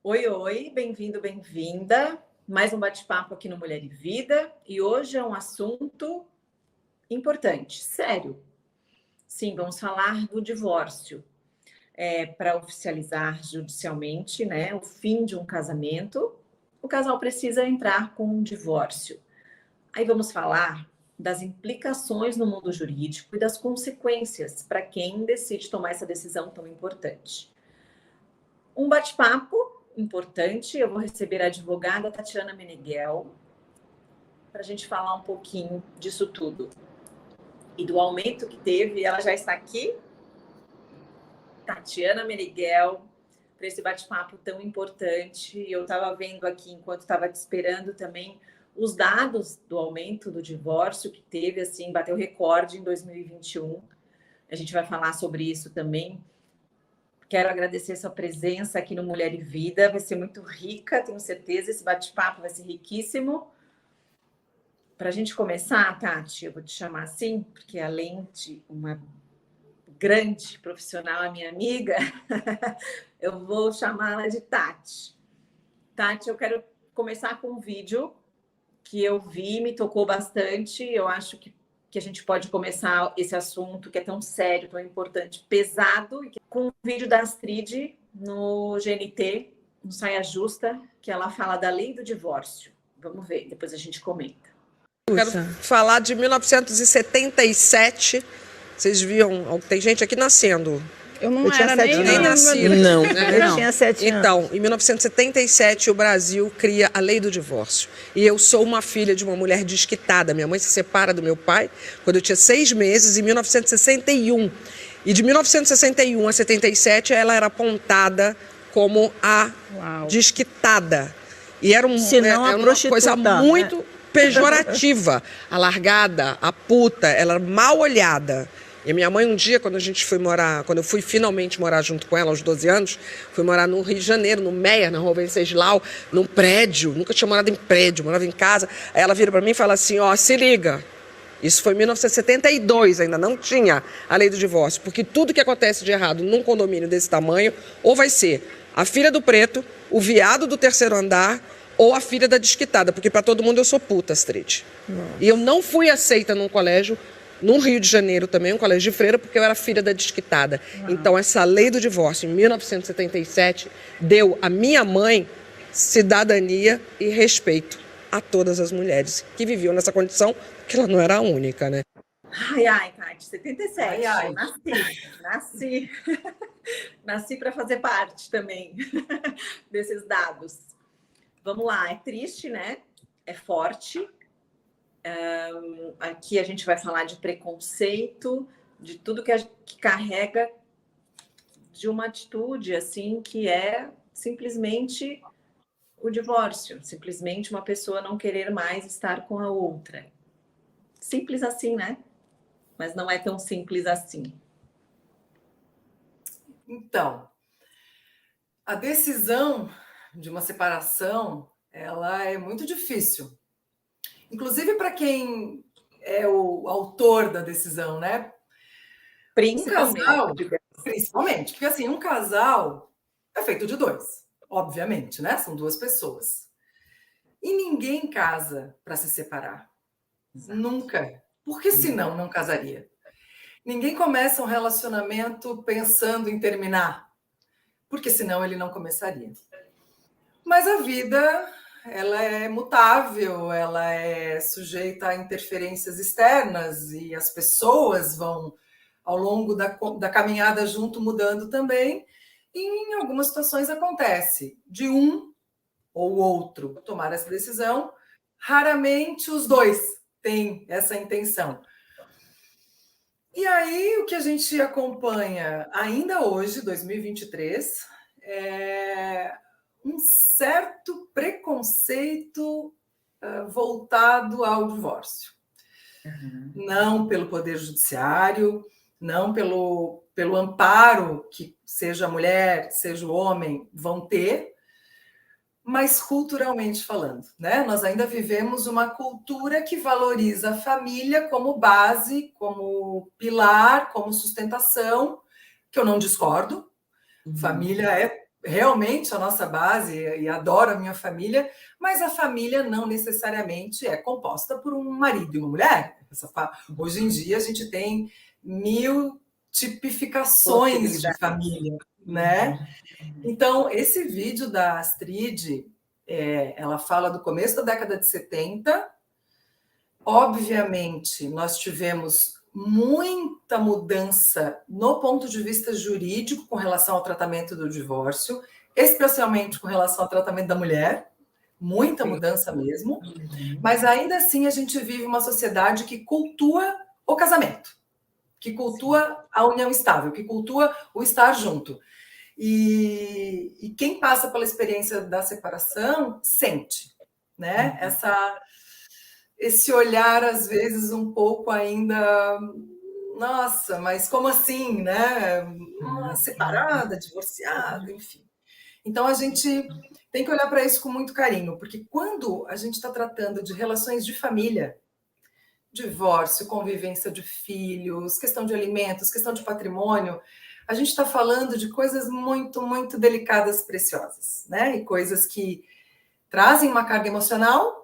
Oi, oi, bem-vindo, bem-vinda. Mais um bate-papo aqui no Mulher e Vida. E hoje é um assunto importante, sério. Sim, vamos falar do divórcio. Para oficializar judicialmente, né, o fim de um casamento, o casal precisa entrar com um divórcio. Aí vamos falar das implicações no mundo jurídico e das consequências para quem decide tomar essa decisão tão importante. Um bate-papo importante. Eu vou receber a advogada Tatiana Meneghel para a gente falar um pouquinho disso tudo e do aumento que teve. Ela já está aqui, Tatiana Meneghel, para esse bate-papo tão importante. Eu estava vendo aqui, enquanto estava te esperando também, os dados do aumento do divórcio que teve, assim, bateu recorde em 2021. A gente vai falar sobre isso também. Quero agradecer sua presença aqui no Mulher e Vida. Vai ser muito rica, tenho certeza. Esse bate-papo vai ser riquíssimo. Para a gente começar, Tati, eu vou te chamar assim, porque além de uma grande profissional, a minha amiga, eu vou chamá-la de Tati. Tati, eu quero começar com um vídeo que eu vi, me tocou bastante. Eu acho que a gente pode começar esse assunto que é tão sério, tão importante, pesado, com um vídeo da Astrid no GNT, no Saia Justa, que ela fala da lei do divórcio. Vamos ver, depois a gente comenta. Eu quero falar de 1977. Vocês viam, tem gente aqui nascendo. Eu não era nem nascida. Não, Eu tinha 7 anos. Então, em 1977, o Brasil cria a lei do divórcio. E eu sou uma filha de uma mulher desquitada. Minha mãe se separa do meu pai quando eu tinha 6 meses, em 1961. E de 1961 a 77, ela era apontada como a desquitada. E era, era uma coisa muito pejorativa. A largada, a puta, ela era mal olhada. E a minha mãe, um dia, quando eu fui finalmente morar junto com ela, aos 12 anos, fui morar no Rio de Janeiro, no Meia, na Rua Venceslau, num prédio, nunca tinha morado em prédio, morava em casa. Aí ela vira para mim e fala assim, ó, se liga. Isso foi em 1972, ainda não tinha a lei do divórcio, porque tudo que acontece de errado num condomínio desse tamanho, ou vai ser a filha do preto, o viado do terceiro andar, ou a filha da desquitada, porque para todo mundo eu sou puta, Astrid. E eu não fui aceita num colégio, no Rio de Janeiro também, um colégio de freira, porque eu era filha da desquitada. Então, essa lei do divórcio, em 1977, deu à minha mãe cidadania e respeito a todas as mulheres que viviam nessa condição, porque ela não era a única, né? Ai, Tati, 77. Ai. Nasci. Nasci para fazer parte também desses dados. Vamos lá, é triste, né? É forte. Aqui a gente vai falar de preconceito, de tudo que carrega de uma atitude assim que é simplesmente o divórcio, simplesmente uma pessoa não querer mais estar com a outra. Simples assim, né? Mas não é tão simples assim. Então, a decisão de uma separação, ela é muito difícil. Inclusive para quem é o autor da decisão, né? Principalmente, porque assim, um casal é feito de 2, obviamente, né? São 2 pessoas. E ninguém casa para se separar. Exato. Nunca. Porque senão não casaria. Ninguém começa um relacionamento pensando em terminar, porque senão ele não começaria. Mas a vida, ela é mutável, ela é sujeita a interferências externas e as pessoas vão, ao longo da caminhada junto, mudando também. E em algumas situações acontece de um ou outro tomar essa decisão, raramente os 2 têm essa intenção. E aí, o que a gente acompanha ainda hoje, 2023, é um certo preconceito voltado ao divórcio. Não pelo Poder Judiciário, não pelo amparo que seja a mulher, seja o homem vão ter, mas culturalmente falando, né? Nós ainda vivemos uma cultura que valoriza a família como base, como pilar, como sustentação, que eu não discordo. Família é realmente a nossa base e adoro a minha família, mas a família não necessariamente é composta por um marido e uma mulher. Hoje em dia a gente tem 1000 tipificações de família, né? Então, esse vídeo da Astrid, ela fala do começo da década de 70. Obviamente, nós tivemos muita mudança no ponto de vista jurídico com relação ao tratamento do divórcio, especialmente com relação ao tratamento da mulher, muita mudança mesmo, mas ainda assim a gente vive uma sociedade que cultua o casamento, que cultua a união estável, que cultua o estar junto. E quem passa pela experiência da separação sente, né? Esse olhar, às vezes, um pouco ainda... Nossa, mas como assim, né? Separada, divorciada, enfim. Então, a gente tem que olhar para isso com muito carinho, porque quando a gente está tratando de relações de família, divórcio, convivência de filhos, questão de alimentos, questão de patrimônio, a gente está falando de coisas muito, muito delicadas, preciosas, né? E coisas que trazem uma carga emocional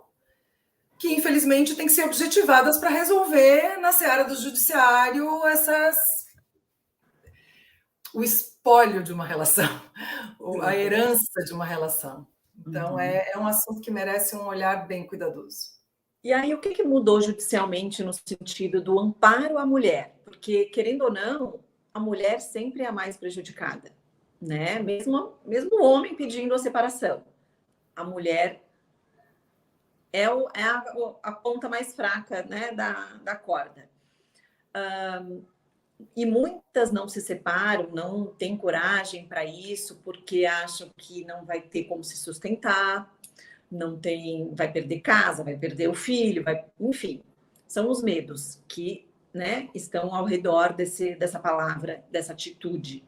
que, infelizmente, tem que ser objetivadas para resolver na seara do judiciário o espólio de uma relação, a herança de uma relação. Então, é um assunto que merece um olhar bem cuidadoso. E aí, o que mudou judicialmente no sentido do amparo à mulher? Porque, querendo ou não, a mulher sempre é a mais prejudicada, né? Mesmo o homem pedindo a separação, a mulher é a ponta mais fraca, né, da corda. E muitas não se separam, não têm coragem para isso, porque acham que não vai ter como se sustentar, vai perder casa, vai perder o filho, enfim, são os medos que, né, estão ao redor dessa palavra, dessa atitude.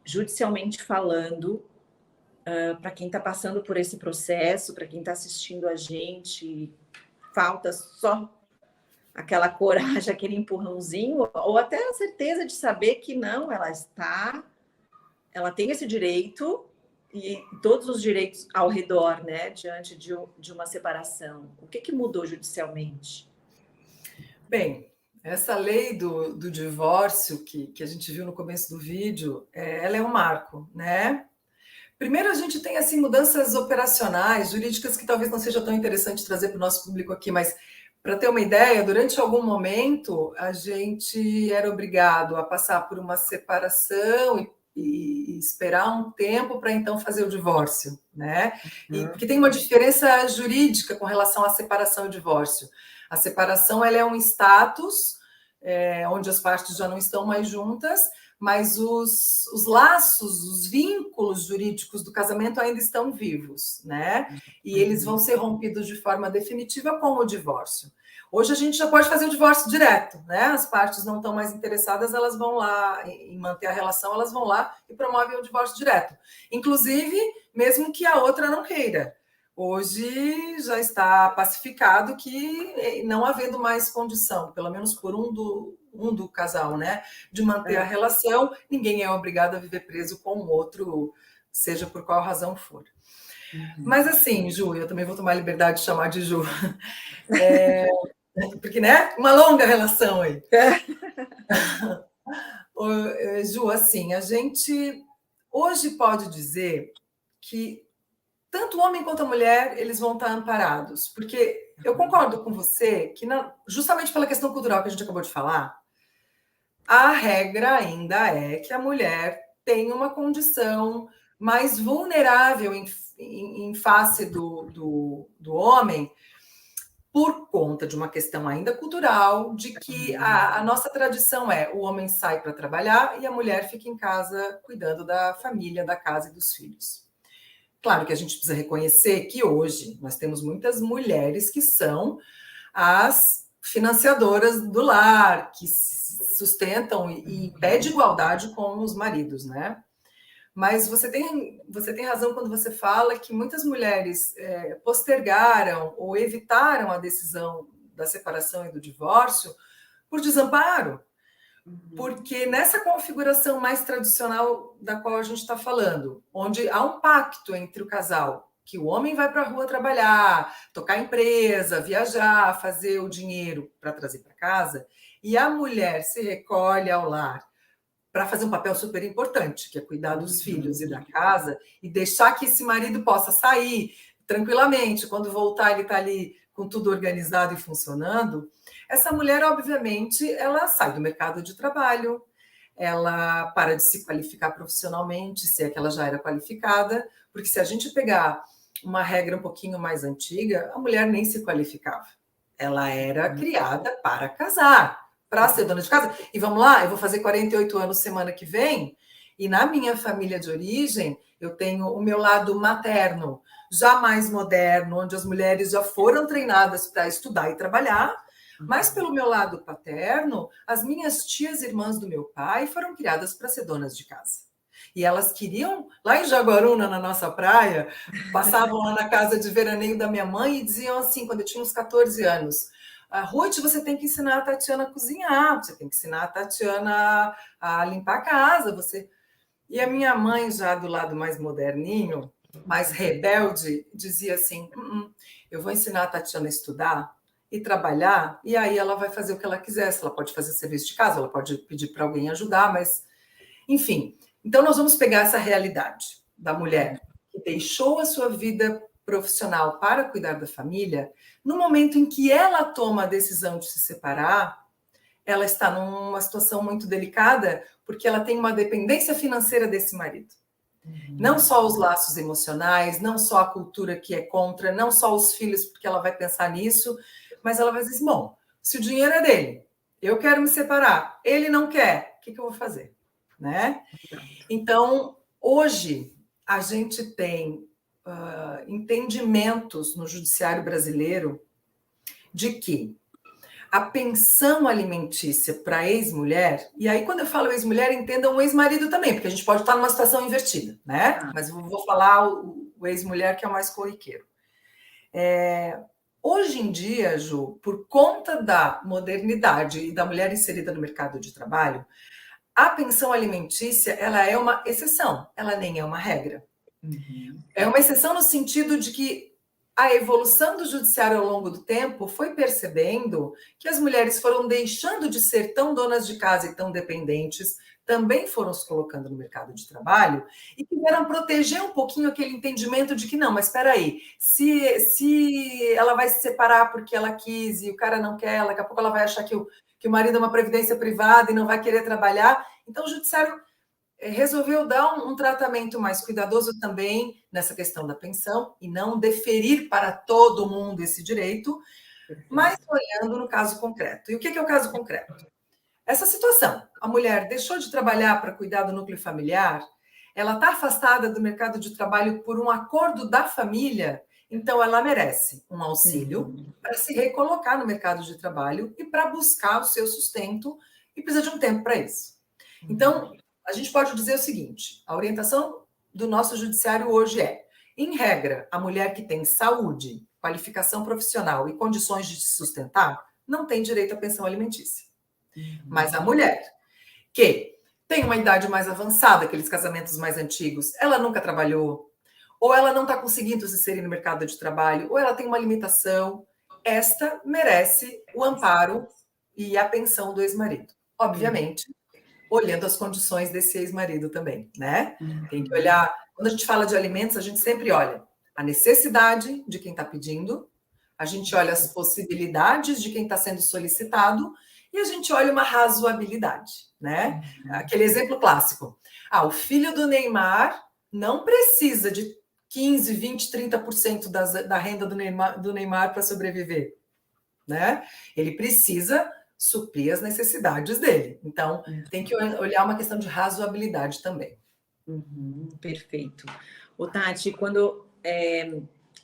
Judicialmente falando, para quem está passando por esse processo, para quem está assistindo a gente, falta só aquela coragem, aquele empurrãozinho, ou até a certeza de saber que não, ela tem esse direito e todos os direitos ao redor, né, diante de uma separação. O que mudou judicialmente? Bem, essa lei do divórcio que a gente viu no começo do vídeo, ela é um marco, né? Primeiro, a gente tem assim mudanças operacionais, jurídicas, que talvez não seja tão interessante trazer para o nosso público aqui, mas para ter uma ideia, durante algum momento a gente era obrigado a passar por uma separação e esperar um tempo para então fazer o divórcio, né? Porque tem uma diferença jurídica com relação à separação e divórcio. A separação, ela é um status onde as partes já não estão mais juntas, mas os laços, os vínculos jurídicos do casamento ainda estão vivos, né? E eles vão ser rompidos de forma definitiva com o divórcio. Hoje a gente já pode fazer o divórcio direto, né? As partes não estão mais interessadas, elas vão lá em manter a relação, elas vão lá e promovem o divórcio direto. Inclusive, mesmo que a outra não queira. Hoje já está pacificado que, não havendo mais condição, pelo menos por um do casal, né, de manter a relação, ninguém é obrigado a viver preso com o outro, seja por qual razão for. Mas assim, Ju, eu também vou tomar a liberdade de chamar de Ju, porque, né, uma longa relação aí. Ju, assim, a gente hoje pode dizer que tanto o homem quanto a mulher, eles vão estar amparados. Porque eu concordo com você que, justamente pela questão cultural que a gente acabou de falar, a regra ainda é que a mulher tem uma condição mais vulnerável em face do homem, por conta de uma questão ainda cultural, de que a nossa tradição o homem sai para trabalhar e a mulher fica em casa cuidando da família, da casa e dos filhos. Claro que a gente precisa reconhecer que hoje nós temos muitas mulheres que são as financiadoras do lar, que sustentam e em pé de igualdade com os maridos, né? Mas você tem razão quando você fala que muitas mulheres postergaram ou evitaram a decisão da separação e do divórcio por desamparo, Porque nessa configuração mais tradicional da qual a gente está falando, onde há um pacto entre o casal, que o homem vai para a rua trabalhar, tocar empresa, viajar, fazer o dinheiro para trazer para casa, e a mulher se recolhe ao lar para fazer um papel super importante, que é cuidar dos filhos e da casa, e deixar que esse marido possa sair tranquilamente, quando voltar ele está ali com tudo organizado e funcionando. Essa mulher, obviamente, ela sai do mercado de trabalho, ela para de se qualificar profissionalmente, se é que ela já era qualificada, porque se a gente pegar uma regra um pouquinho mais antiga, a mulher nem se qualificava. Ela era criada para casar, para ser dona de casa. E vamos lá, eu vou fazer 48 anos semana que vem, e na minha família de origem, eu tenho o meu lado materno, já mais moderno, onde as mulheres já foram treinadas para estudar e trabalhar, mas pelo meu lado paterno, as minhas tias irmãs do meu pai foram criadas para ser donas de casa. E elas queriam, lá em Jaguaruna, na nossa praia, passavam lá na casa de veraneio da minha mãe e diziam assim, quando eu tinha uns 14 anos, Ruth, você tem que ensinar a Tatiana a cozinhar, você tem que ensinar a Tatiana a limpar a casa, você... E a minha mãe, já do lado mais moderninho, mais rebelde, dizia assim, eu vou ensinar a Tatiana a estudar e trabalhar, e aí ela vai fazer o que ela quiser, se ela pode fazer serviço de casa, ela pode pedir para alguém ajudar, mas, enfim. Então, nós vamos pegar essa realidade da mulher que deixou a sua vida profissional para cuidar da família, no momento em que ela toma a decisão de se separar, ela está numa situação muito delicada, porque ela tem uma dependência financeira desse marido. Não só os laços emocionais, não só a cultura que é contra, não só os filhos, porque ela vai pensar nisso, mas ela vai dizer, bom, se o dinheiro é dele, eu quero me separar, ele não quer, o que eu vou fazer? Né? Então, hoje, a gente tem entendimentos no judiciário brasileiro de que a pensão alimentícia para ex-mulher, e aí quando eu falo ex-mulher, entendam o ex-marido também, porque a gente pode estar numa situação invertida, né? Mas eu vou falar o ex-mulher, que é o mais corriqueiro. Hoje em dia, Ju, por conta da modernidade e da mulher inserida no mercado de trabalho, a pensão alimentícia, ela é uma exceção, ela nem é uma regra. É uma exceção no sentido de que a evolução do judiciário ao longo do tempo foi percebendo que as mulheres foram deixando de ser tão donas de casa e tão dependentes, também foram se colocando no mercado de trabalho e quiseram proteger um pouquinho aquele entendimento de que não, mas espera aí, se ela vai se separar porque ela quis e o cara não quer, daqui a pouco ela vai achar que o marido é uma previdência privada e não vai querer trabalhar. Então, o judiciário resolveu dar um tratamento mais cuidadoso também nessa questão da pensão e não deferir para todo mundo esse direito, mas olhando no caso concreto. E o que é o caso concreto? Essa situação, a mulher deixou de trabalhar para cuidar do núcleo familiar, ela está afastada do mercado de trabalho por um acordo da família, então ela merece um auxílio para se recolocar no mercado de trabalho e para buscar o seu sustento e precisa de um tempo para isso. Então, a gente pode dizer o seguinte, a orientação do nosso judiciário hoje é, em regra, a mulher que tem saúde, qualificação profissional e condições de se sustentar, não tem direito à pensão alimentícia. Mas a mulher que tem uma idade mais avançada, aqueles casamentos mais antigos, ela nunca trabalhou, ou ela não está conseguindo se inserir no mercado de trabalho, ou ela tem uma limitação, esta merece o amparo e a pensão do ex-marido. Obviamente, olhando as condições desse ex-marido também, né? Tem que olhar, quando a gente fala de alimentos, a gente sempre olha a necessidade de quem está pedindo, a gente olha as possibilidades de quem está sendo solicitado e a gente olha uma razoabilidade, né? Aquele exemplo clássico. O filho do Neymar não precisa de 15, 20, 30% da renda do Neymar para sobreviver, né? Ele precisa suprir as necessidades dele. Então, tem que olhar uma questão de razoabilidade também. Perfeito. Tati, quando...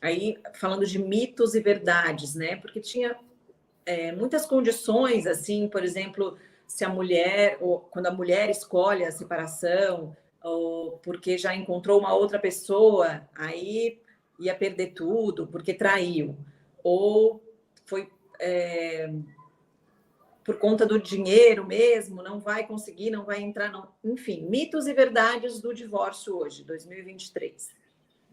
aí, falando de mitos e verdades, né? Porque tinha muitas condições, assim, por exemplo, se a mulher, ou quando a mulher escolhe a separação, ou porque já encontrou uma outra pessoa, aí ia perder tudo, porque traiu. Ou foi... por conta do dinheiro mesmo, não vai conseguir, não vai entrar, não. Enfim, mitos e verdades do divórcio hoje, 2023.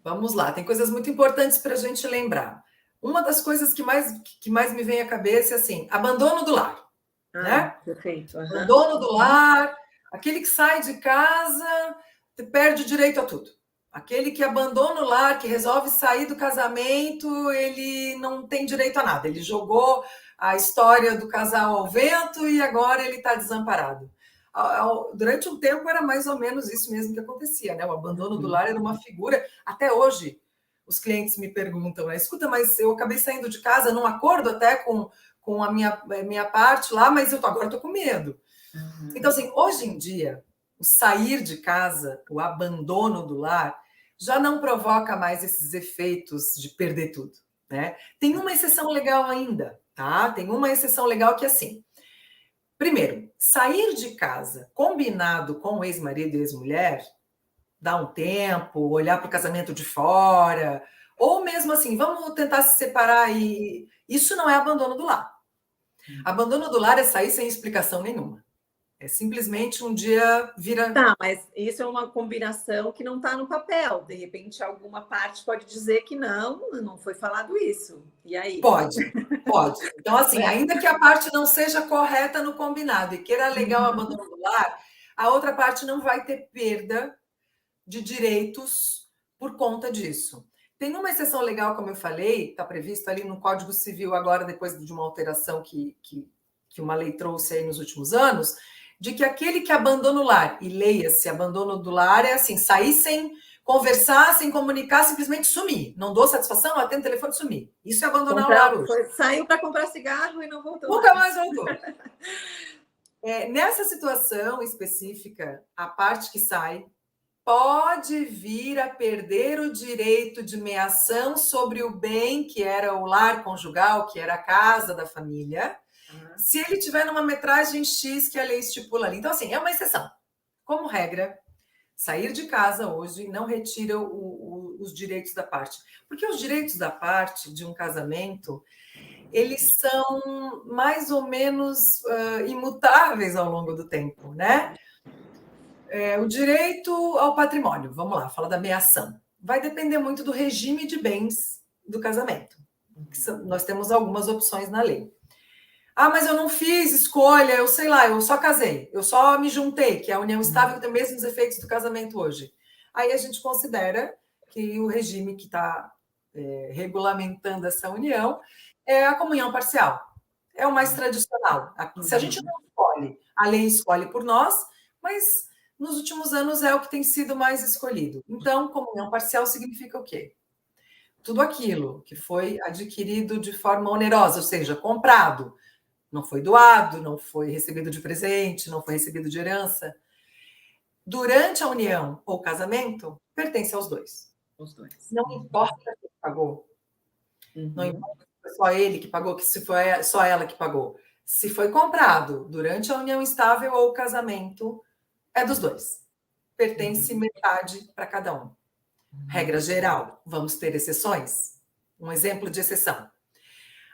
Vamos lá, tem coisas muito importantes para a gente lembrar. Uma das coisas que mais me vem à cabeça é assim, abandono do lar. Né? Perfeito. Abandono do lar, aquele que sai de casa perde o direito a tudo. Aquele que abandona o lar, que resolve sair do casamento, ele não tem direito a nada. Ele jogou a história do casal ao vento e agora ele está desamparado. Durante um tempo era mais ou menos isso mesmo que acontecia, né? O abandono do lar era uma figura. Até hoje, os clientes me perguntam, né? Escuta, mas eu acabei saindo de casa num acordo até com a minha parte lá, mas agora estou com medo. Então, assim, hoje em dia, o sair de casa, o abandono do lar, já não provoca mais esses efeitos de perder tudo, né? Tem uma exceção legal ainda, tá? Tem uma exceção legal que é assim. Primeiro, sair de casa combinado com o ex-marido e ex-mulher, dar um tempo, olhar para o casamento de fora, ou mesmo assim, vamos tentar se separar e isso não é abandono do lar. Abandono do lar é sair sem explicação nenhuma. É simplesmente um dia vira... Tá, mas isso é uma combinação que não está no papel. De repente, alguma parte pode dizer que não foi falado isso. E aí? Pode. Então, assim, ainda que a parte não seja correta no combinado e queira alegar o abandono do lar, a outra parte não vai ter perda de direitos por conta disso. Tem uma exceção legal, como eu falei, está previsto ali no Código Civil agora, depois de uma alteração que uma lei trouxe aí nos últimos anos, de que aquele que abandona o lar, e leia-se, abandono do lar é assim, sair sem conversar, sem comunicar, simplesmente sumir. Não dou satisfação, atendo o telefone e sumir. Isso é abandonar o lar hoje. Saiu para comprar cigarro e não voltou. Nunca mais voltou. Nessa situação específica, a parte que sai pode vir a perder o direito de meação sobre o bem que era o lar conjugal, que era a casa da família, se ele tiver numa metragem X que a lei estipula ali. Então, assim, é uma exceção. Como regra, sair de casa hoje não retira os direitos da parte. Porque os direitos da parte de um casamento, eles são mais ou menos imutáveis ao longo do tempo, né? O direito ao patrimônio, vamos lá, fala da meação. Vai depender muito do regime de bens do casamento. Nós temos algumas opções na lei. Mas eu não fiz escolha, eu sei lá, eu só casei, eu só me juntei, que é a união estável que tem os mesmos efeitos do casamento hoje. Aí a gente considera que o regime que está regulamentando essa união é a comunhão parcial. É o mais tradicional. Se a gente não escolhe, a lei escolhe por nós, mas nos últimos anos é o que tem sido mais escolhido. Então, comunhão parcial significa o quê? Tudo aquilo que foi adquirido de forma onerosa, ou seja, comprado, não foi doado, não foi recebido de presente, não foi recebido de herança. Durante a união ou casamento, pertence aos dois. Os dois. Não importa quem pagou. Não importa se foi só ele que pagou, que se foi só ela que pagou. Se foi comprado durante a união estável ou o casamento, é dos dois. Pertence metade para cada um. Regra geral, vamos ter exceções? Um exemplo de exceção.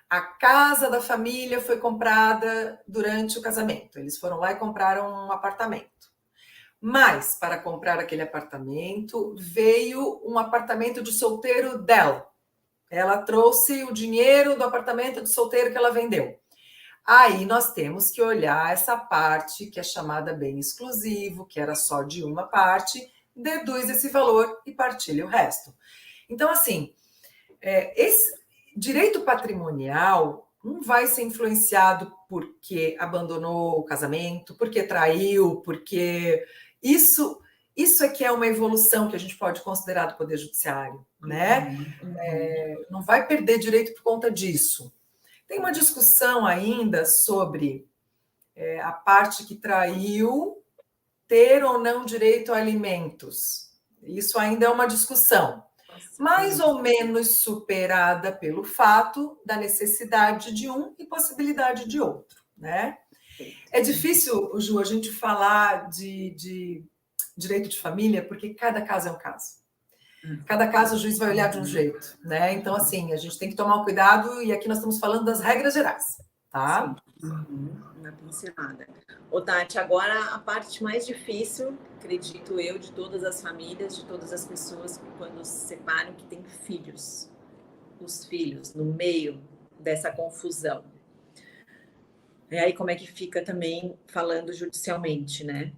A casa da família foi comprada durante o casamento. Eles foram lá e compraram um apartamento. Mas, para comprar aquele apartamento, veio um apartamento de solteiro dela. Ela trouxe o dinheiro do apartamento de solteiro que ela vendeu. Aí nós temos que olhar essa parte que é chamada bem exclusivo, que era só de uma parte, deduz esse valor e partilha o resto. Então, assim, esse direito patrimonial não vai ser influenciado porque abandonou o casamento, porque traiu, porque isso é que é uma evolução que a gente pode considerar do Poder Judiciário, né? Não vai perder direito por conta disso. Tem uma discussão ainda sobre a parte que traiu ter ou não direito a alimentos. Isso ainda é uma discussão, mais ou menos superada pelo fato da necessidade de um e possibilidade de outro, né? É difícil, Ju, a gente falar de direito de família, porque cada caso é um caso. Cada caso o juiz vai olhar de um jeito, né? Então, assim, a gente tem que tomar um cuidado, e aqui nós estamos falando das regras gerais, tá? Uma pincelada. Ô, Tati, agora a parte mais difícil, acredito eu, de todas as famílias, de todas as pessoas quando se separam, que têm filhos. Os filhos no meio dessa confusão. E aí como é que fica também falando judicialmente, né?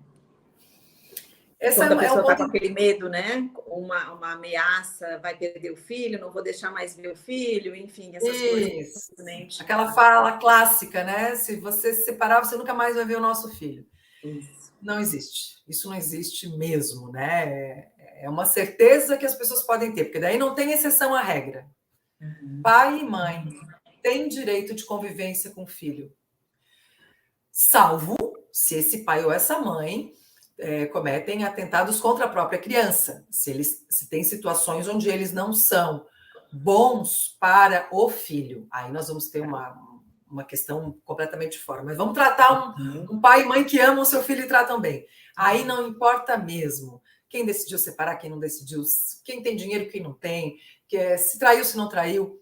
Quando a pessoa está com aquele medo, né? Uma ameaça, vai perder o filho, não vou deixar mais ver o filho, enfim, essas coisas. Aquela fala clássica, né? Se você se separar, você nunca mais vai ver o nosso filho. Isso. Não existe. Isso não existe mesmo, né? É uma certeza que as pessoas podem ter, porque daí não tem exceção à regra. Pai e mãe têm direito de convivência com o filho, salvo se esse pai ou essa mãe cometem atentados contra a própria criança, se tem situações onde eles não são bons para o filho. Aí nós vamos ter uma questão completamente fora. Mas vamos tratar um pai e mãe que amam o seu filho e tratam bem. Aí não importa mesmo quem decidiu separar, quem não decidiu, quem tem dinheiro, quem não tem, se traiu, se não traiu.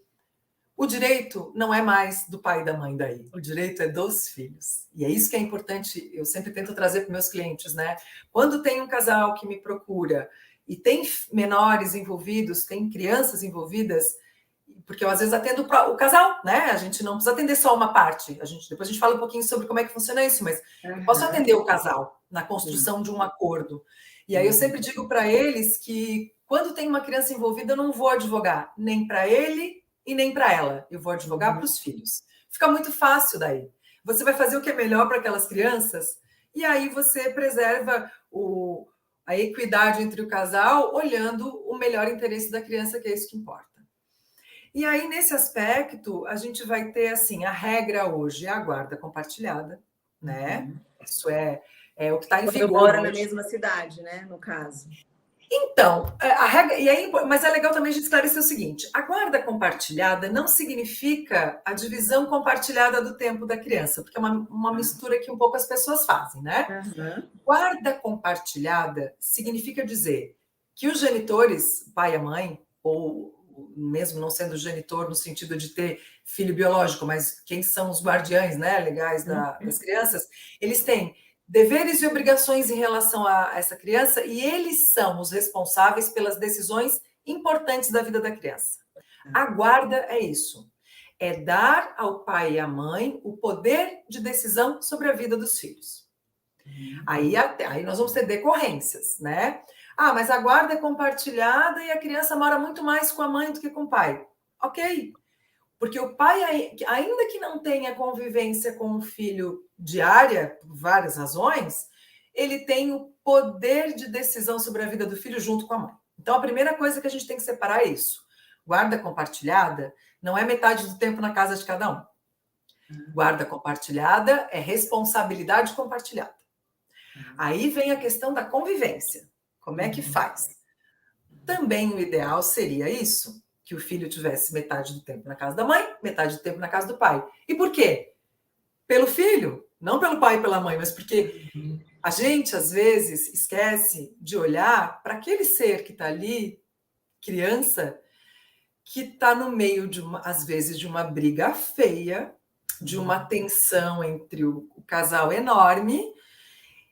O direito não é mais do pai e da mãe daí, o direito é dos filhos. E é isso que é importante, eu sempre tento trazer para meus clientes, né? Quando tem um casal que me procura e tem menores envolvidos, tem crianças envolvidas, porque eu às vezes atendo o casal, né? A gente não precisa atender só uma parte. Depois a gente fala um pouquinho sobre como é que funciona isso, mas eu posso atender o casal na construção de um acordo. E aí eu sempre digo para eles que quando tem uma criança envolvida, eu não vou advogar nem para ele e nem para ela. Eu vou advogar para os filhos. Fica muito fácil daí. Você vai fazer o que é melhor para aquelas crianças e aí você preserva a equidade entre o casal, olhando o melhor interesse da criança, que é isso que importa. E aí, nesse aspecto, a gente vai ter, assim, a regra hoje é a guarda compartilhada, né? Isso é o que está em vigor. Mora na mesma cidade, né? No caso. Então, a regra, mas é legal também a gente esclarecer o seguinte: a guarda compartilhada não significa a divisão compartilhada do tempo da criança, porque é uma mistura que um pouco as pessoas fazem, né? Guarda compartilhada significa dizer que os genitores, pai e a mãe, ou mesmo não sendo genitor no sentido de ter filho biológico, mas quem são os guardiães, né, legais das crianças, eles têm deveres e obrigações em relação a essa criança e eles são os responsáveis pelas decisões importantes da vida da criança. A guarda é isso, é dar ao pai e à mãe o poder de decisão sobre a vida dos filhos. Aí nós vamos ter decorrências, né? Mas a guarda é compartilhada e a criança mora muito mais com a mãe do que com o pai. Ok, porque o pai, ainda que não tenha convivência com o filho diária, por várias razões, ele tem o poder de decisão sobre a vida do filho junto com a mãe. Então, a primeira coisa que a gente tem que separar é isso. Guarda compartilhada não é metade do tempo na casa de cada um. Guarda compartilhada é responsabilidade compartilhada. Aí vem a questão da convivência. Como é que faz? Também o ideal seria isso, que o filho tivesse metade do tempo na casa da mãe, metade do tempo na casa do pai. E por quê? Pelo filho, não pelo pai e pela mãe, mas porque a gente, às vezes, esquece de olhar para aquele ser que está ali, criança, que está no meio, às vezes, de uma briga feia, de uma tensão entre o casal enorme,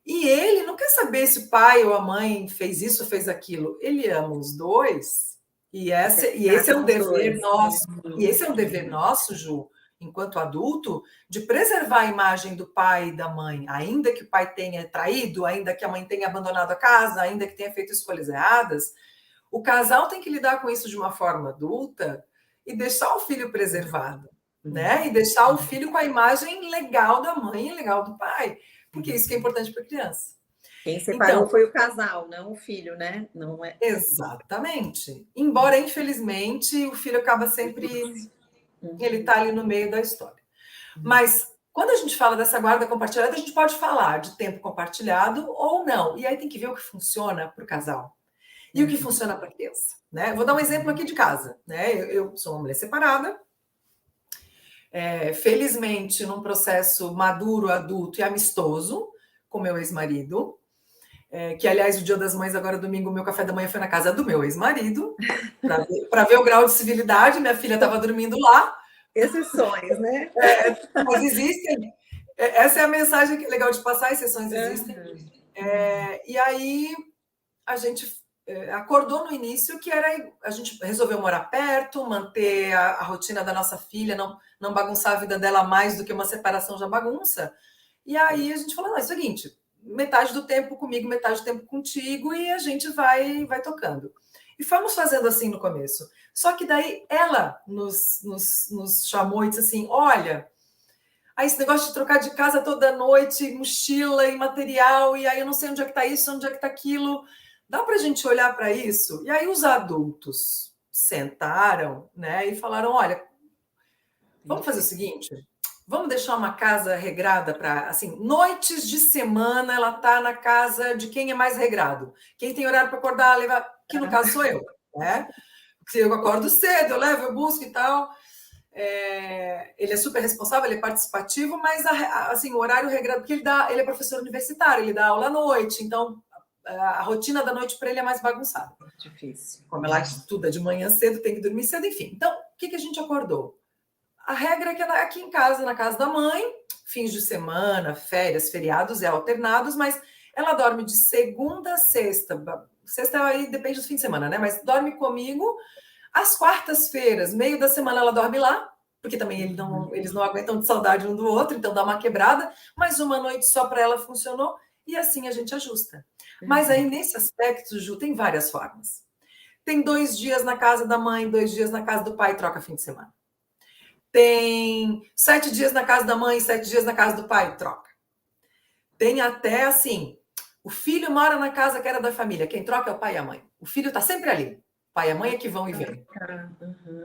e ele não quer saber se o pai ou a mãe fez isso ou fez aquilo. Ele ama os dois. E esse é um dever nosso. E esse é um dever nosso, Ju, enquanto adulto, de preservar a imagem do pai e da mãe, ainda que o pai tenha traído, ainda que a mãe tenha abandonado a casa, ainda que tenha feito escolhas erradas. O casal tem que lidar com isso de uma forma adulta e deixar o filho preservado, né? E deixar o filho com a imagem legal da mãe e legal do pai. Porque isso que é importante para a criança. Quem separou foi o casal, não o filho, né? Não é... Exatamente. Embora, infelizmente, o filho acaba sempre... Ele está ali no meio da história. Mas, quando a gente fala dessa guarda compartilhada, a gente pode falar de tempo compartilhado ou não. E aí tem que ver o que funciona para o casal. E o que funciona para a criança. Né? Vou dar um exemplo aqui de casa. Né? Eu sou uma mulher separada. Felizmente, num processo maduro, adulto e amistoso com meu ex-marido, que, aliás, o Dia das Mães, agora domingo, o meu café da manhã foi na casa do meu ex-marido, para ver o grau de civilidade. Minha filha estava dormindo lá. Exceções, né? Mas existem. Essa é a mensagem que é legal de passar, exceções existem. Uhum. E aí a gente acordou no início que a gente resolveu morar perto, manter a rotina da nossa filha, não bagunçar a vida dela mais do que uma separação já bagunça. E aí a gente falou, não, é o seguinte, metade do tempo comigo, metade do tempo contigo, e a gente vai tocando. E fomos fazendo assim no começo. Só que daí ela nos chamou e disse assim, olha, aí esse negócio de trocar de casa toda noite, mochila e material, e aí eu não sei onde é que está isso, onde é que está aquilo. Dá para a gente olhar para isso? E aí os adultos sentaram, né, e falaram, olha, vamos fazer o seguinte, vamos deixar uma casa regrada para, assim, noites de semana ela tá na casa de quem é mais regrado. Quem tem horário para acordar, levar, que no caso sou eu, né? Porque eu acordo cedo, eu levo, eu busco e tal. Ele é super responsável, ele é participativo, mas assim, o horário regrado, porque ele é professor universitário, ele dá aula à noite, então a rotina da noite para ele é mais bagunçada. Difícil. Como ela estuda de manhã cedo, tem que dormir cedo, enfim. Então, o que a gente acordou? A regra é que aqui em casa, na casa da mãe, fins de semana, férias, feriados, alternados, mas ela dorme de segunda a sexta. Sexta aí depende do fim de semana, né? Mas dorme comigo. Às quartas-feiras, meio da semana, ela dorme lá, porque também eles não aguentam de saudade um do outro, então dá uma quebrada, mas uma noite só para ela funcionou, e assim a gente ajusta. Mas aí, nesse aspecto, Ju, tem várias formas. Tem 2 dias na casa da mãe, 2 dias na casa do pai, troca fim de semana. Tem 7 dias na casa da mãe, 7 dias na casa do pai, troca. Tem até assim, o filho mora na casa que era da família, quem troca é o pai e a mãe. O filho está sempre ali. O pai e a mãe é que vão e vêm.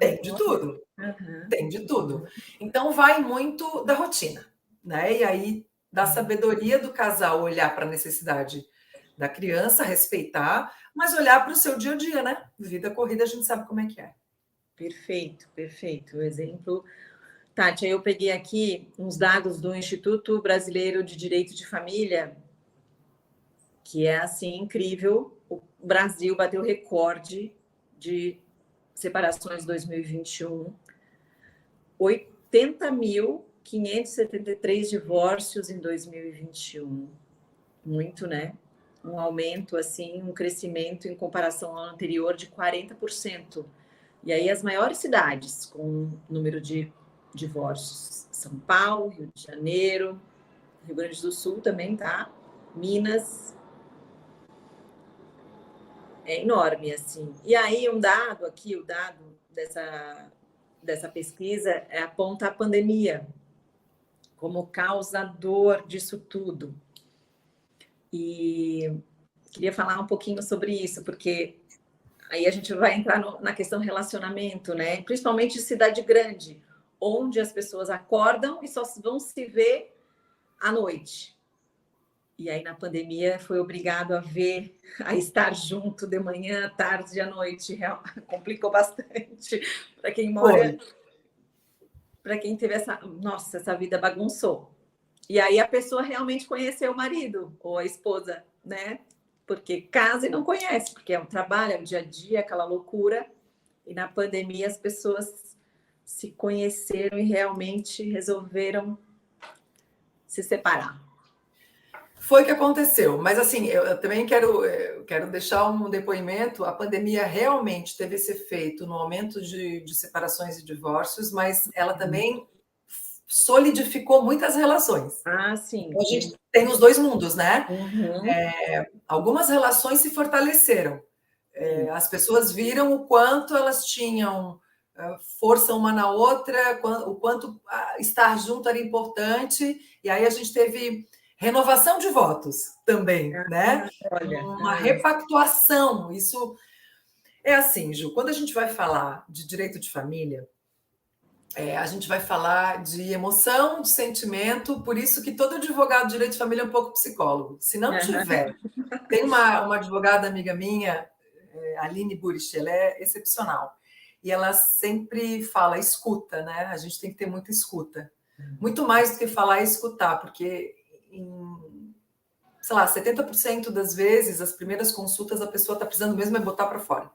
Tem de tudo. Tem de tudo. Então vai muito da rotina, né? E aí da sabedoria do casal olhar para a necessidade da criança, respeitar, mas olhar para o seu dia a dia, né? Vida corrida, a gente sabe como é que é. Perfeito, perfeito. O exemplo. Tati, aí eu peguei aqui uns dados do Instituto Brasileiro de Direito de Família, que é assim incrível. O Brasil bateu recorde de separações em 2021. 80.573 divórcios em 2021. Muito, né? Um aumento, assim, um crescimento em comparação ao anterior de 40%. E aí as maiores cidades com número de divórcios, São Paulo, Rio de Janeiro, Rio Grande do Sul também, tá? Minas. É enorme, assim. E aí um dado aqui, o dado dessa pesquisa aponta a pandemia como causador disso tudo. E queria falar um pouquinho sobre isso, porque aí a gente vai entrar na questão relacionamento, né? Principalmente em cidade grande, onde as pessoas acordam e só vão se ver à noite. E aí na pandemia foi obrigado a estar junto de manhã, à tarde e à noite. Complicou bastante para quem mora, para quem teve essa vida bagunçou. E aí a pessoa realmente conheceu o marido ou a esposa, né? Porque casa e não conhece, porque é um trabalho, é o dia a dia, aquela loucura. E na pandemia as pessoas se conheceram e realmente resolveram se separar. Foi o que aconteceu, mas assim, eu também quero deixar um depoimento. A pandemia realmente teve esse efeito no aumento de separações e divórcios, mas ela também solidificou muitas relações. Ah, sim. A gente tem os dois mundos, né? Uhum. Algumas relações se fortaleceram. As pessoas viram o quanto elas tinham força uma na outra, o quanto estar junto era importante, e aí a gente teve renovação de votos também, né? Uma repactuação. Isso é assim, Ju, quando a gente vai falar de direito de família, a gente vai falar de emoção, de sentimento, por isso que todo advogado de direito de família é um pouco psicólogo. Se não tiver, tem uma advogada amiga minha, Aline Burich, ela é excepcional. E ela sempre fala escuta, né? A gente tem que ter muita escuta. Muito mais do que falar é escutar, porque sei lá, 70% das vezes, as primeiras consultas, a pessoa está precisando mesmo é botar para fora.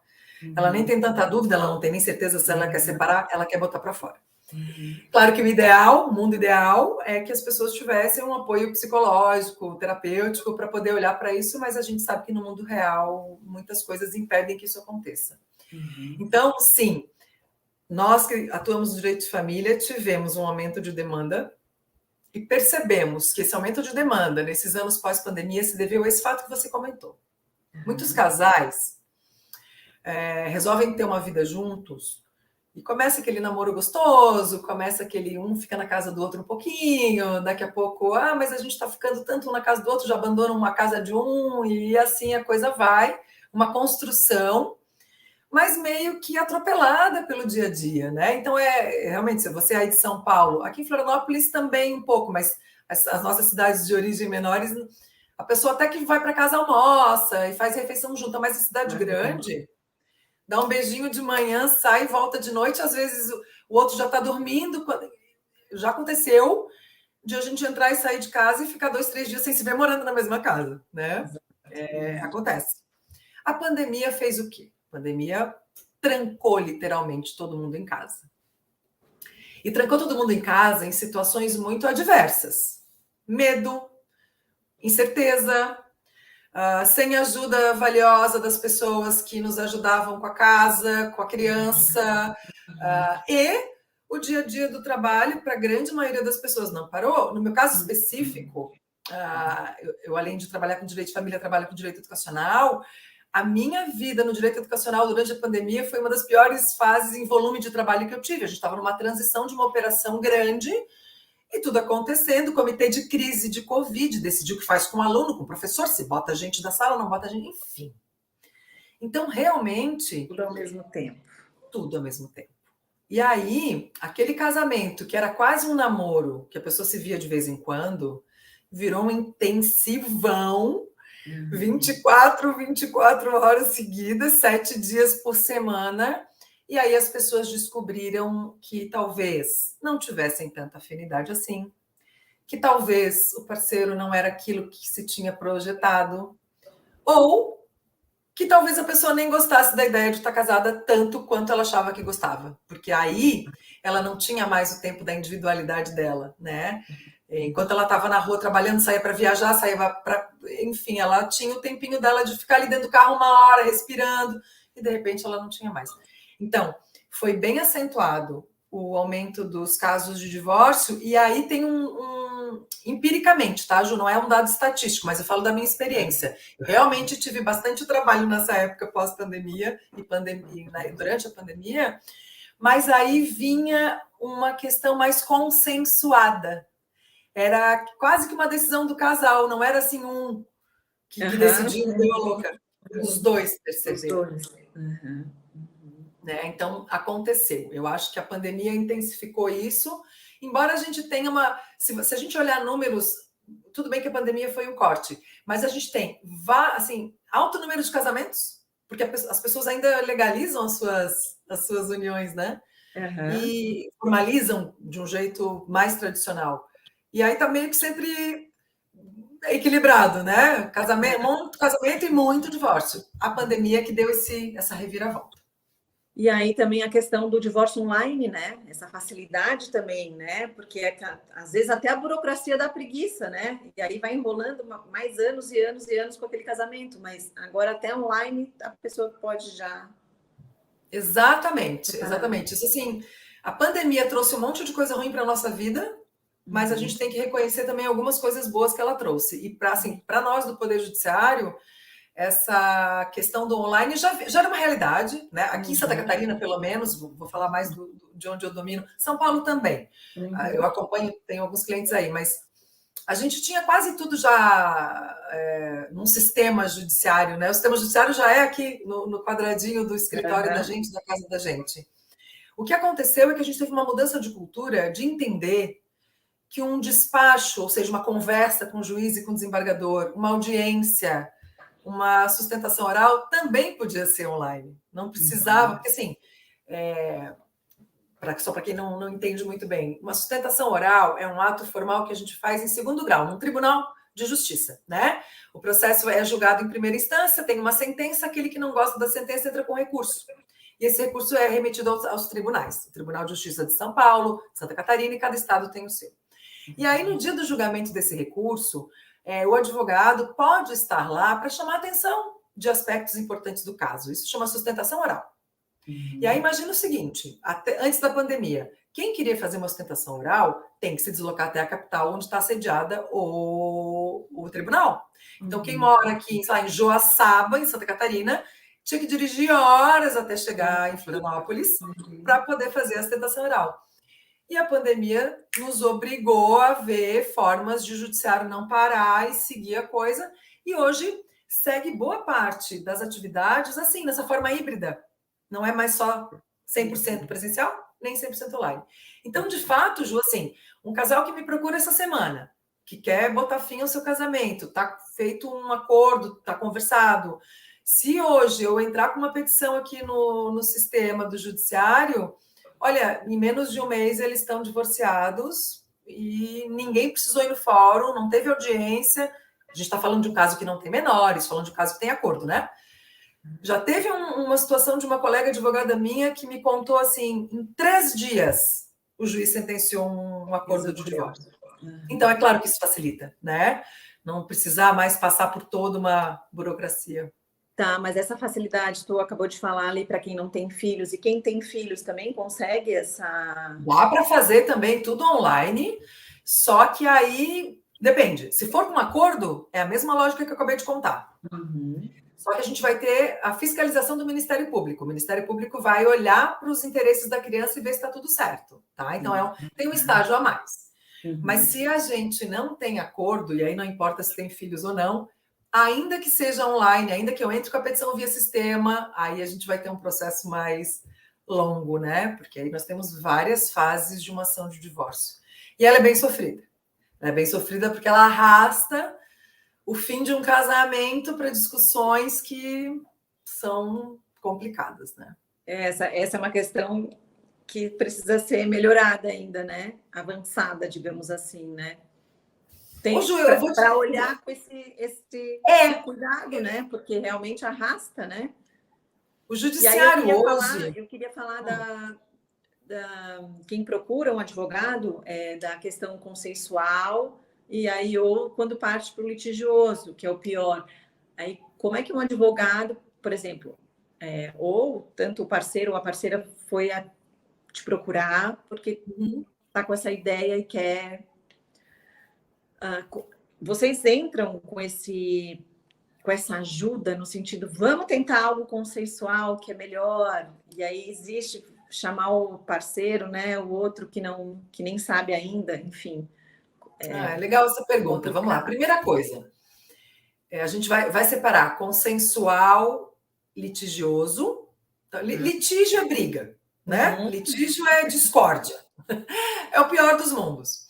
Ela nem tem tanta dúvida, ela não tem nem certeza se ela quer separar, ela quer botar para fora. Claro que o mundo ideal é que as pessoas tivessem um apoio psicológico, terapêutico, para poder olhar para isso, mas a gente sabe que no mundo real muitas coisas impedem que isso aconteça. Então, sim, nós que atuamos no direito de família tivemos um aumento de demanda e percebemos que esse aumento de demanda nesses anos pós-pandemia se deveu a esse fato que você comentou. Muitos casais resolvem ter uma vida juntos e começa aquele namoro gostoso, começa aquele um fica na casa do outro um pouquinho, daqui a pouco, mas a gente está ficando tanto um na casa do outro, já abandona uma casa de um, e assim a coisa vai, uma construção, mas meio que atropelada pelo dia a dia, né? Então, realmente, se você é aí de São Paulo, aqui em Florianópolis também um pouco, mas as nossas cidades de origem menores, a pessoa até que vai para casa almoça e faz refeição junta, mas em cidade grande, dá um beijinho de manhã, sai e volta de noite, às vezes o outro já está dormindo. Já aconteceu de a gente entrar e sair de casa e ficar 2, 3 dias sem se ver morando na mesma casa, né? Acontece. A pandemia fez o quê? A pandemia trancou literalmente todo mundo em casa. E trancou todo mundo em casa em situações muito adversas. Medo, incerteza, sem ajuda valiosa das pessoas que nos ajudavam com a casa, com a criança, e o dia a dia do trabalho, para a grande maioria das pessoas, não parou. No meu caso específico, eu além de trabalhar com direito de família, trabalho com direito educacional. A minha vida no direito educacional durante a pandemia foi uma das piores fases em volume de trabalho que eu tive. A gente estava numa transição de uma operação grande e tudo acontecendo, o comitê de crise de Covid decidiu o que faz com o aluno, com o professor, se bota gente da sala, não bota gente, enfim. Então, realmente... Tudo ao mesmo tempo. Tudo ao mesmo tempo. E aí, aquele casamento que era quase um namoro, que a pessoa se via de vez em quando, virou um intensivão, 24 horas seguidas, 7 dias por semana. E aí as pessoas descobriram que talvez não tivessem tanta afinidade assim, que talvez o parceiro não era aquilo que se tinha projetado, ou que talvez a pessoa nem gostasse da ideia de estar casada tanto quanto ela achava que gostava, porque aí ela não tinha mais o tempo da individualidade dela, né? Enquanto ela estava na rua trabalhando, saía para viajar, saía para... Enfim, ela tinha o tempinho dela de ficar ali dentro do carro 1 hora, respirando, e de repente ela não tinha mais. Então, foi bem acentuado o aumento dos casos de divórcio, e aí tem empiricamente, tá, Ju? Não é um dado estatístico, mas eu falo da minha experiência. Eu realmente tive bastante trabalho nessa época pós-pandemia e durante a pandemia, mas aí vinha uma questão mais consensuada. Era quase que uma decisão do casal, não era assim um que decidiu, deu a louca. Os dois perceberam. Né? Então, aconteceu. Eu acho que a pandemia intensificou isso, embora a gente tenha uma... Se a gente olhar números, tudo bem que a pandemia foi um corte, mas a gente tem, assim, alto número de casamentos, porque as pessoas ainda legalizam as suas uniões, né? E formalizam de um jeito mais tradicional. E aí tá meio que sempre equilibrado, né? Muito casamento e muito divórcio. A pandemia que deu essa reviravolta. E aí também a questão do divórcio online, né? Essa facilidade também, né? Porque às vezes até a burocracia dá preguiça, né? E aí vai enrolando mais anos e anos e anos com aquele casamento, mas agora até online a pessoa pode já... Exatamente. Isso assim, a pandemia trouxe um monte de coisa ruim para a nossa vida, mas a gente tem que reconhecer também algumas coisas boas que ela trouxe. E para nós do Poder Judiciário, essa questão do online já era uma realidade, né? Aqui em Santa Catarina, pelo menos, vou falar mais de onde eu domino, São Paulo também. Eu acompanho, tenho alguns clientes aí, mas a gente tinha quase tudo já num sistema judiciário, né? O sistema judiciário já é aqui no quadradinho do escritório da gente, da casa da gente. O que aconteceu é que a gente teve uma mudança de cultura, de entender que um despacho, ou seja, uma conversa com o juiz e com o desembargador, uma audiência, uma sustentação oral, também podia ser online. Não precisava, porque assim, só para quem não entende muito bem, uma sustentação oral é um ato formal que a gente faz em 2º grau, num tribunal de justiça, né? O processo é julgado em primeira instância, tem uma sentença, aquele que não gosta da sentença entra com recurso. e esse recurso é remetido aos tribunais, o Tribunal de Justiça de São Paulo, Santa Catarina, e cada estado tem o seu. E aí, no dia do julgamento desse recurso, o advogado pode estar lá para chamar a atenção de aspectos importantes do caso. Isso chama sustentação oral. E aí, imagina o seguinte, antes da pandemia, quem queria fazer uma sustentação oral tem que se deslocar até a capital, onde está sediada o tribunal. Então, quem mora aqui, sei lá, em Joaçaba, em Santa Catarina, tinha que dirigir horas até chegar em Florianópolis para poder fazer a sustentação oral. E a pandemia nos obrigou a ver formas de o judiciário não parar e seguir a coisa. E hoje segue boa parte das atividades assim, nessa forma híbrida. Não é mais só 100% presencial, nem 100% online. Então, de fato, Ju, assim, um casal que me procura essa semana, que quer botar fim ao seu casamento, está feito um acordo, está conversado. Se hoje eu entrar com uma petição aqui no sistema do judiciário, olha, em menos de um mês eles estão divorciados e ninguém precisou ir no fórum, não teve audiência. A gente está falando de um caso que não tem menores, falando de um caso que tem acordo, né? Já teve uma situação de uma colega advogada minha que me contou assim, em 3 dias o juiz sentenciou um acordo de divórcio. Então, é claro que isso facilita, né? Não precisar mais passar por toda uma burocracia. Tá, mas essa facilidade tu acabou de falar ali para quem não tem filhos, e quem tem filhos também consegue essa... Dá para fazer também tudo online, só que aí depende. Se for com um acordo, é a mesma lógica que eu acabei de contar. Só que a gente vai ter a fiscalização do Ministério Público. O Ministério Público vai olhar para os interesses da criança e ver se está tudo certo, tá? Então, tem um estágio a mais. Mas se a gente não tem acordo, e aí não importa se tem filhos ou não, ainda que seja online, ainda que eu entre com a petição via sistema, aí a gente vai ter um processo mais longo, né? Porque aí nós temos várias fases de uma ação de divórcio. E ela é bem sofrida. Ela é bem sofrida porque ela arrasta o fim de um casamento para discussões que são complicadas, né? Essa é uma questão que precisa ser melhorada ainda, né? Avançada, digamos assim, né? Tem para olhar com esse cuidado, né? Porque realmente arrasta, né? O judiciário eu queria falar quem procura um advogado, da questão consensual, e aí ou quando parte para o litigioso, que é o pior. Aí, como é que um advogado, por exemplo, ou tanto o parceiro ou a parceira foi te procurar porque está com essa ideia e quer... vocês entram com essa ajuda no sentido, vamos tentar algo consensual que é melhor, e aí existe chamar o parceiro, né, o outro que nem sabe ainda, enfim. É legal essa pergunta. Vamos lá. Primeira coisa, a gente vai separar consensual, litigioso. Litígio é briga, né? Litígio é discórdia. É o pior dos mundos.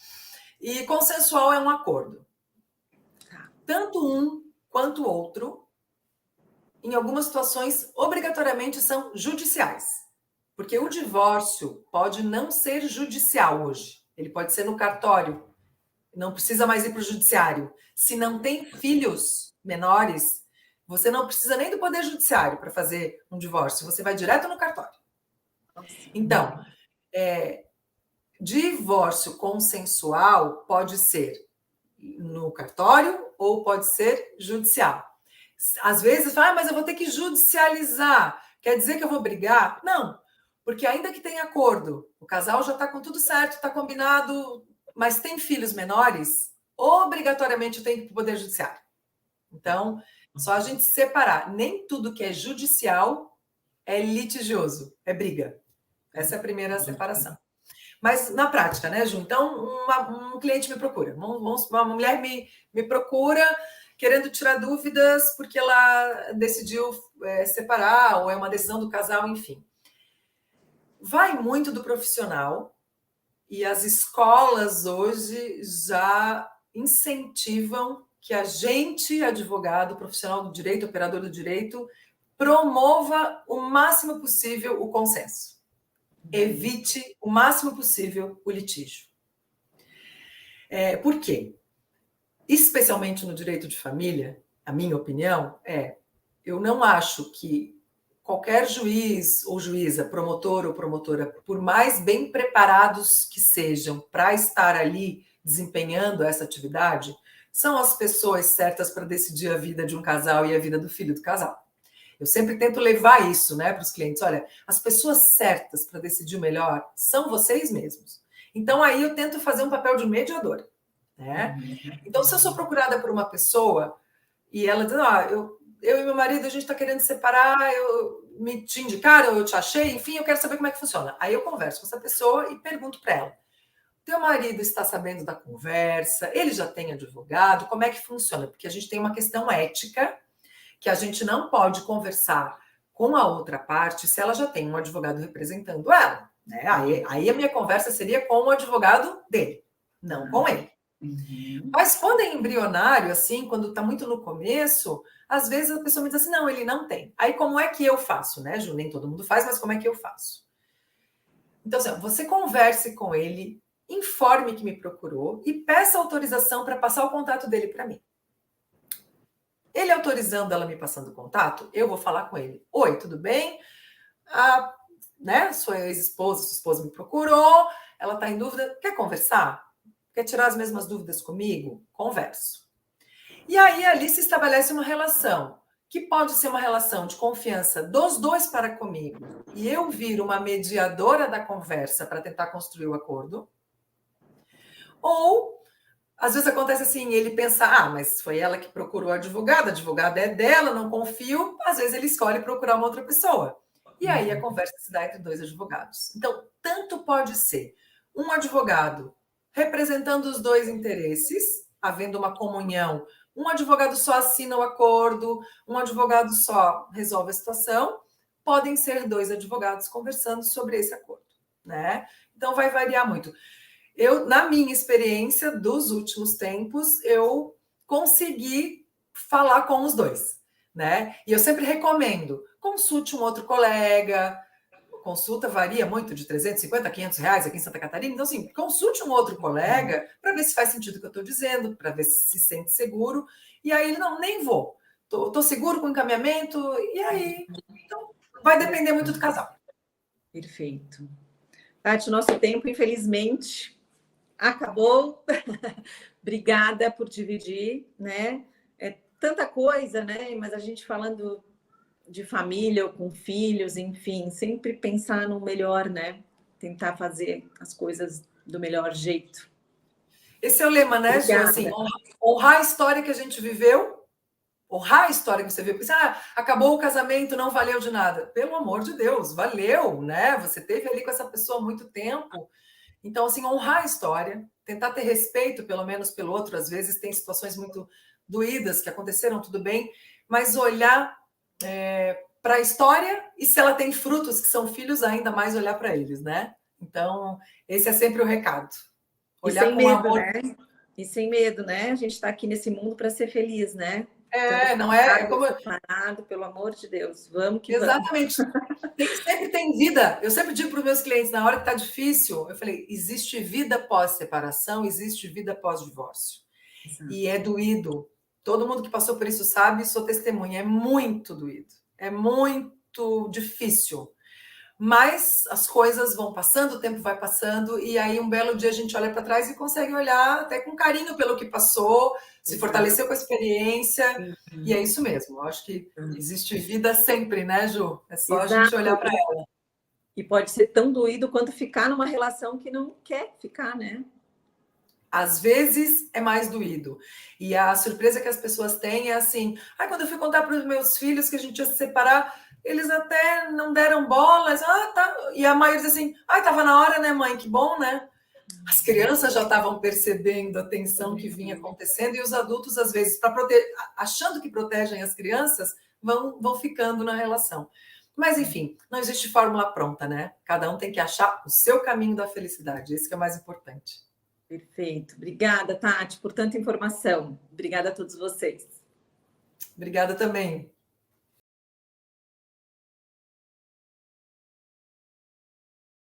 E consensual é um acordo. Tanto um quanto o outro, em algumas situações, obrigatoriamente são judiciais. Porque o divórcio pode não ser judicial hoje. Ele pode ser no cartório. Não precisa mais ir para o judiciário. Se não tem filhos menores, você não precisa nem do Poder Judiciário para fazer um divórcio. Você vai direto no cartório. Então, divórcio consensual pode ser no cartório ou pode ser judicial. Às vezes, mas eu vou ter que judicializar. Quer dizer que eu vou brigar? Não, porque ainda que tenha acordo, o casal já está com tudo certo, está combinado, mas tem filhos menores, obrigatoriamente tem que ir para o Poder Judiciário. Então, só a gente separar. Nem tudo que é judicial é litigioso, é briga. Essa é a primeira separação. Mas na prática, né, Ju? Então, um cliente me procura. Uma mulher me procura querendo tirar dúvidas porque ela decidiu separar, ou é uma decisão do casal, enfim. Vai muito do profissional, e as escolas hoje já incentivam que a gente, advogado, profissional do direito, operador do direito, promova o máximo possível o consenso. Evite o máximo possível o litígio. Por quê? Especialmente no direito de família, a minha opinião eu não acho que qualquer juiz ou juíza, promotor ou promotora, por mais bem preparados que sejam para estar ali desempenhando essa atividade, são as pessoas certas para decidir a vida de um casal e a vida do filho do casal. Eu sempre tento levar isso, né, para os clientes. Olha, as pessoas certas para decidir o melhor são vocês mesmos. Então, aí eu tento fazer um papel de mediadora, né? Então, se eu sou procurada por uma pessoa e ela diz, eu e meu marido, a gente está querendo separar, me te indicaram, eu te achei, enfim, eu quero saber como é que funciona. Aí eu converso com essa pessoa e pergunto para ela, teu marido está sabendo da conversa, ele já tem advogado, como é que funciona? Porque a gente tem uma questão ética, que a gente não pode conversar com a outra parte se ela já tem um advogado representando ela. Né? Aí a minha conversa seria com o advogado dele, não com ele. Mas quando é embrionário, assim, quando está muito no começo, às vezes a pessoa me diz assim, não, ele não tem. Aí como é que eu faço, né, Ju? Nem todo mundo faz, mas como é que eu faço? Então, assim, você converse com ele, informe que me procurou e peça autorização para passar o contato dele para mim. Ele autorizando ela me passando o contato, eu vou falar com ele. Oi, tudo bem? Sua ex-esposa, sua esposa me procurou, ela está em dúvida, quer conversar? Quer tirar as mesmas dúvidas comigo? Converso. E aí ali se estabelece uma relação, que pode ser uma relação de confiança dos dois para comigo, e eu viro uma mediadora da conversa para tentar construir o acordo, ou às vezes acontece assim, ele pensa, mas foi ela que procurou o advogado é dela, não confio, às vezes ele escolhe procurar uma outra pessoa. E aí a conversa se dá entre dois advogados. Então, tanto pode ser um advogado representando os dois interesses, havendo uma comunhão, um advogado só assina o acordo, um advogado só resolve a situação, podem ser dois advogados conversando sobre esse acordo, né? Então vai variar muito. Na minha experiência dos últimos tempos, eu consegui falar com os dois, né? E eu sempre recomendo, consulte um outro colega, consulta varia muito, de 350 a 500 reais aqui em Santa Catarina, então assim, consulte um outro colega para ver se faz sentido o que eu estou dizendo, para ver se sente seguro, e aí ele, não, nem vou, estou seguro com o encaminhamento, e aí, então, vai depender muito do casal. Perfeito. Tati, nosso tempo, infelizmente, acabou. Obrigada por dividir, né? É tanta coisa, né? Mas a gente falando de família ou com filhos, enfim, sempre pensar no melhor, né? Tentar fazer as coisas do melhor jeito. Esse é o lema, né, Ju? Assim, honrar a história que a gente viveu, honrar a história que você viu. Porque acabou o casamento, não valeu de nada. Pelo amor de Deus, valeu, né? Você teve ali com essa pessoa há muito tempo. Então, assim, honrar a história, tentar ter respeito, pelo menos, pelo outro. Às vezes tem situações muito doídas que aconteceram, tudo bem, mas olhar para a história e, se ela tem frutos que são filhos, ainda mais olhar para eles, né? Então, esse é sempre o recado. Olhar com medo, amor, né? E sem medo, né? A gente está aqui nesse mundo para ser feliz, né? Não é como separado, pelo amor de Deus, vamos que exatamente. Sempre tem vida. Eu sempre digo para os meus clientes, na hora que está difícil, eu falei, existe vida pós-separação, existe vida pós-divórcio. E é doído. Todo mundo que passou por isso sabe, sou testemunha, é muito doído. É muito difícil. Mas as coisas vão passando, o tempo vai passando, e aí um belo dia a gente olha para trás e consegue olhar até com carinho pelo que passou, se fortaleceu com a experiência, e é isso mesmo. Eu acho que existe vida sempre, né, Ju? É só a gente olhar para ela. E pode ser tão doído quanto ficar numa relação que não quer ficar, né? Às vezes é mais doído. E a surpresa que as pessoas têm é assim, quando eu fui contar para os meus filhos que a gente ia se separar, eles até não deram bolas, tá. E a maioria diz assim, estava na hora, né, mãe? Que bom, né? As crianças já estavam percebendo a tensão que vinha acontecendo, e os adultos, às vezes, achando que protegem as crianças, vão ficando na relação. Mas, enfim, não existe fórmula pronta, né? Cada um tem que achar o seu caminho da felicidade, esse que é o mais importante. Perfeito. Obrigada, Tati, por tanta informação. Obrigada a todos vocês. Obrigada também.